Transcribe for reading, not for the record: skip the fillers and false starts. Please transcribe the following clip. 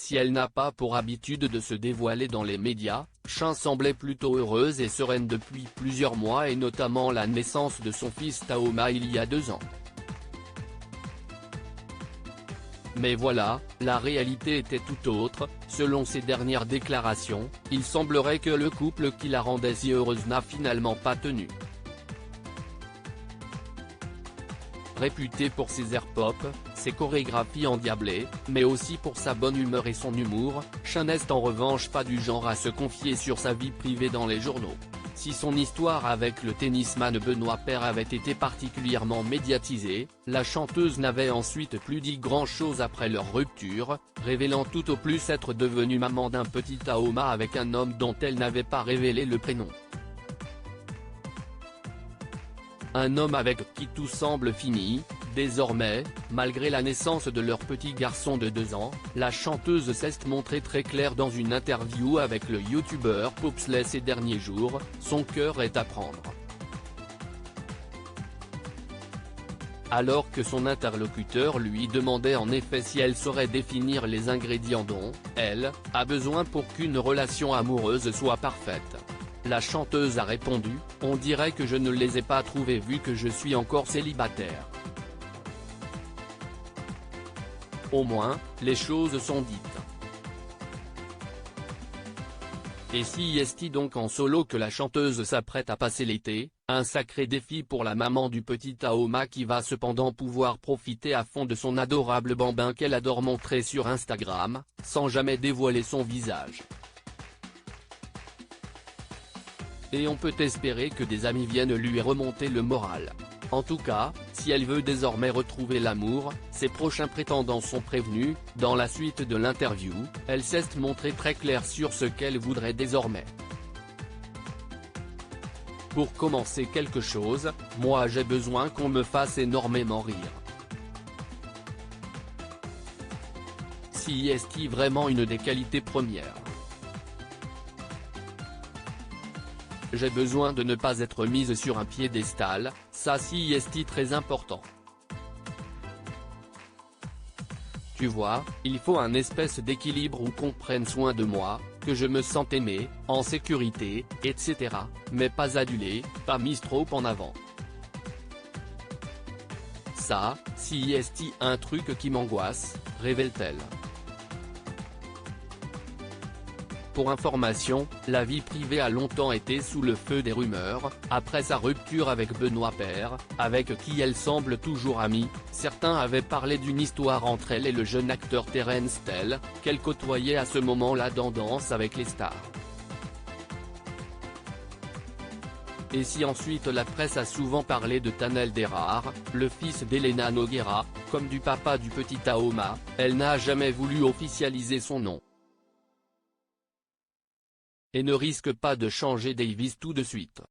Si elle n'a pas pour habitude de se dévoiler dans les médias, Shin semblait plutôt heureuse et sereine depuis plusieurs mois et notamment la naissance de son fils Taoma il y a 2 ans. Mais voilà, la réalité était tout autre. Selon ses dernières déclarations, il semblerait que le couple qui la rendait si heureuse n'a finalement pas tenu. Réputé pour ses airs pop, ses chorégraphies endiablées, mais aussi pour sa bonne humeur et son humour, Shin n'est en revanche pas du genre à se confier sur sa vie privée dans les journaux. Si son histoire avec le tennisman Benoît Paire avait été particulièrement médiatisée, la chanteuse n'avait ensuite plus dit grand-chose après leur rupture, révélant tout au plus être devenue maman d'un petit Taoma avec un homme dont elle n'avait pas révélé le prénom. Un homme avec qui tout semble fini. Désormais, malgré la naissance de leur petit garçon de 2 ans, la chanteuse s'est montrée très claire dans une interview avec le youtubeur Popsley ces derniers jours, son cœur est à prendre. Alors que son interlocuteur lui demandait en effet si elle saurait définir les ingrédients dont elle a besoin pour qu'une relation amoureuse soit parfaite. La chanteuse a répondu « On dirait que je ne les ai pas trouvés vu que je suis encore célibataire. Au moins, les choses sont dites. » Et si est donc en solo que la chanteuse s'apprête à passer l'été, un sacré défi pour la maman du petit Taoma qui va cependant pouvoir profiter à fond de son adorable bambin qu'elle adore montrer sur Instagram, sans jamais dévoiler son visage. Et on peut espérer que des amis viennent lui remonter le moral. En tout cas, si elle veut désormais retrouver l'amour, ses prochains prétendants sont prévenus. Dans la suite de l'interview, elle s'est montrée très claire sur ce qu'elle voudrait désormais. Pour commencer quelque chose, moi j'ai besoin qu'on me fasse énormément rire. Si est vraiment une des qualités premières. J'ai besoin de ne pas être mise sur un piédestal, ça si est très important. Tu vois, il faut un espèce d'équilibre où qu'on prenne soin de moi, que je me sente aimé, en sécurité, etc., mais pas adulé, pas mise trop en avant. Ça, si est un truc qui m'angoisse, révèle-t-elle. Pour information, la vie privée a longtemps été sous le feu des rumeurs. Après sa rupture avec Benoît Paire, avec qui elle semble toujours amie, certains avaient parlé d'une histoire entre elle et le jeune acteur Terence Tell, qu'elle côtoyait à ce moment-là dans Danse avec les stars. Et si ensuite la presse a souvent parlé de Tanel Derrar, le fils d'Elena Nogueira, comme du papa du petit Taoma, elle n'a jamais voulu officialiser son nom. Et ne risque pas de changer Davis tout de suite.